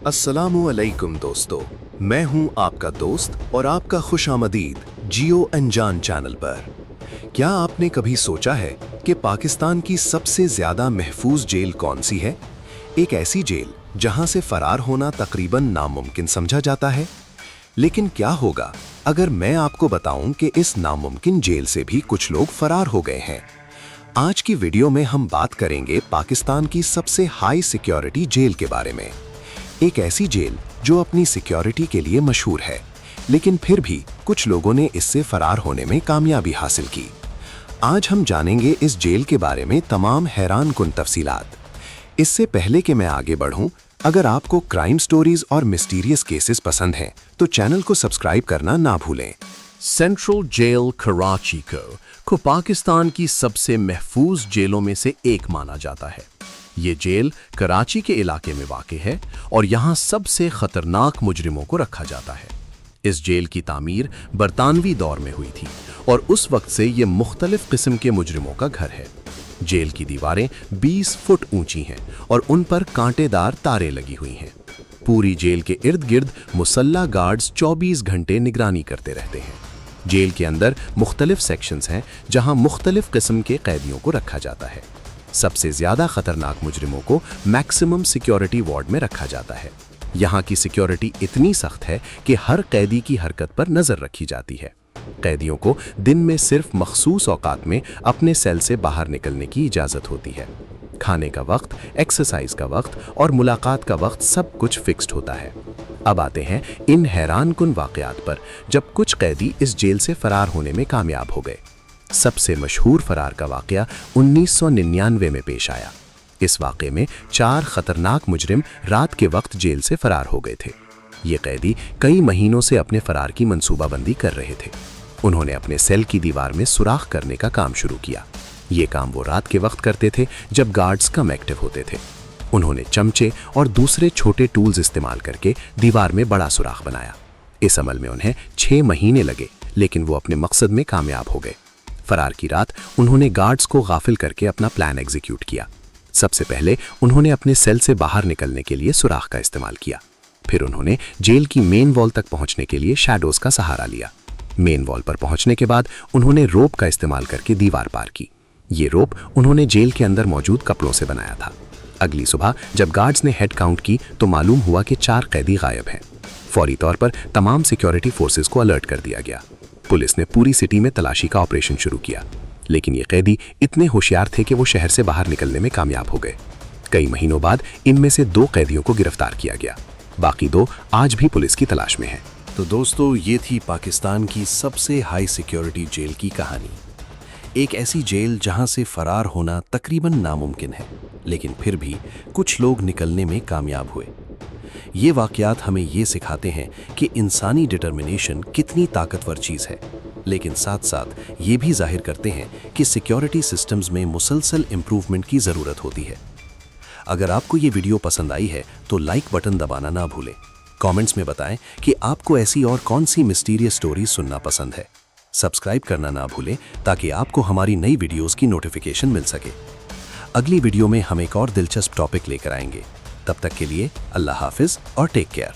अस्सलामुअलैकुम दोस्तों, मैं हूं आपका दोस्त और आपका खुशामदीद जियो अनजान चैनल पर। क्या आपने कभी सोचा है कि पाकिस्तान की सबसे ज्यादा महफूज जेल कौन सी है? एक ऐसी जेल जहां से फरार होना तकरीबन नामुमकिन समझा जाता है। लेकिन क्या होगा अगर मैं आपको बताऊं कि इस नामुमकिन जेल से भी कुछ लोग फरार हो गए हैं? आज की वीडियो में हम बात करेंगे पाकिस्तान की सबसे हाई सिक्योरिटी जेल के बारे में। एक ऐसी जेल जो अपनी सिक्योरिटी के लिए मशहूर है, लेकिन फिर भी कुछ लोगों ने इससे फरार होने में कामयाबी हासिल की। आज हम जानेंगे इस जेल के बारे में तमाम हैरानकुन तफसीलात। इससे पहले कि मैं आगे बढ़ूं, अगर आपको क्राइम स्टोरीज और मिस्टीरियस केसेस पसंद हैं तो चैनल को सब्सक्राइब करना ना भूलें। सेंट्रल जेल कराची को पाकिस्तान की सबसे महफूज जेलों में से एक माना जाता है। ये जेल कराची के इलाके में वाक़ है और यहाँ सबसे खतरनाक मुजरिमों को रखा जाता है। इस जेल की तामीर बरतानवी दौर में हुई थी और उस वक्त से ये मुख्तलिफ किस्म के मुजरिमों का घर है। जेल की दीवारें 20 फुट ऊंची हैं और उन पर कांटेदार तारें लगी हुई हैं। पूरी जेल के इर्द गिर्द मुसल्ला गार्ड्स 24 घंटे निगरानी करते रहते हैं। जेल के अंदर मुख्तलिफ सेक्शंस हैं जहां मुख्तलिफ किस्म के कैदियों को रखा जाता है। सबसे ज्यादा खतरनाक मुजरिमों को मैक्सिमम सिक्योरिटी वार्ड में रखा जाता है। यहाँ की सिक्योरिटी इतनी सख्त है कि हर कैदी की हरकत पर नजर रखी जाती है। कैदियों को दिन में सिर्फ मखसूस औकात में अपने सेल से बाहर निकलने की इजाजत होती है। खाने का वक्त, एक्सरसाइज का वक्त और मुलाकात का वक्त सब कुछ फिक्स्ड होता है। अब आते हैं इन हैरानकुन वाकयात पर जब कुछ कैदी इस जेल से फरार होने में कामयाब हो गए। सबसे मशहूर फरार का वाकया 1999 में पेश आया। इस वाकये में 4 खतरनाक मुजरिम रात के वक्त जेल से फरार हो गए थे। ये कैदी कई महीनों से अपने फरार की मंसूबाबंदी कर रहे थे। उन्होंने अपने सेल की दीवार में सुराख करने का काम शुरू किया। ये काम वो रात के वक्त करते थे जब गार्ड्स कम एक्टिव होते थे। उन्होंने चमचे और दूसरे छोटे टूल्स इस्तेमाल करके दीवार में बड़ा सुराख बनाया। इस अमल में उन्हें 6 महीने लगे, लेकिन वो अपने मकसद में कामयाब हो गए। फरार की रात उन्होंने गार्ड्स को गाफिल करके अपना प्लान एग्जीक्यूट किया। सबसे पहले उन्होंने अपने सेल से बाहर निकलने के लिए सुराख का इस्तेमाल किया। फिर उन्होंने जेल की मेन वॉल तक पहुंचने के लिए शैडोज का सहारा लिया। मेन वॉल पर पहुंचने के बाद उन्होंने रोप का इस्तेमाल करके दीवार पार की। ये रोप उन्होंने जेल के अंदर मौजूद कपड़ों से बनाया था। अगली सुबह जब गार्ड्स ने हेड काउंट की तो मालूम हुआ कि 4 कैदी गायब हैं। फौरी तौर पर तमाम सिक्योरिटी फोर्सेस को अलर्ट कर दिया गया। पुलिस ने पूरी सिटी में तलाशी का ऑपरेशन शुरू किया, लेकिन ये कैदी इतने होशियार थे कि वो शहर से बाहर निकलने में कामयाब हो गए। कई महीनों बाद इनमें से 2 कैदियों को गिरफ्तार किया गया। बाकी 2 आज भी पुलिस की तलाश में हैं। तो दोस्तों, ये थी पाकिस्तान की सबसे हाई सिक्योरिटी जेल की कहानी। एक ऐसी जेल जहां से फरार होना तकरीबन नामुमकिन है, लेकिन फिर भी कुछ लोग निकलने में कामयाब हुए। ये वाकयात हमें ये सिखाते हैं कि इंसानी डिटर्मिनेशन कितनी ताकतवर चीज़ है, लेकिन साथ साथ ये भी जाहिर करते हैं कि सिक्योरिटी सिस्टम्स में मुसलसल इम्प्रूवमेंट की ज़रूरत होती है। अगर आपको ये वीडियो पसंद आई है तो लाइक बटन दबाना ना भूलें। कमेंट्स में बताएं कि आपको ऐसी और कौन सी मिस्टीरियस स्टोरी सुनना पसंद है। सब्सक्राइब करना ना भूलें ताकि आपको हमारी नई वीडियोस की नोटिफिकेशन मिल सके। अगली वीडियो में हम एक और दिलचस्प टॉपिक लेकर आएंगे। तब तक के लिए अल्लाह हाफिज और टेक केयर।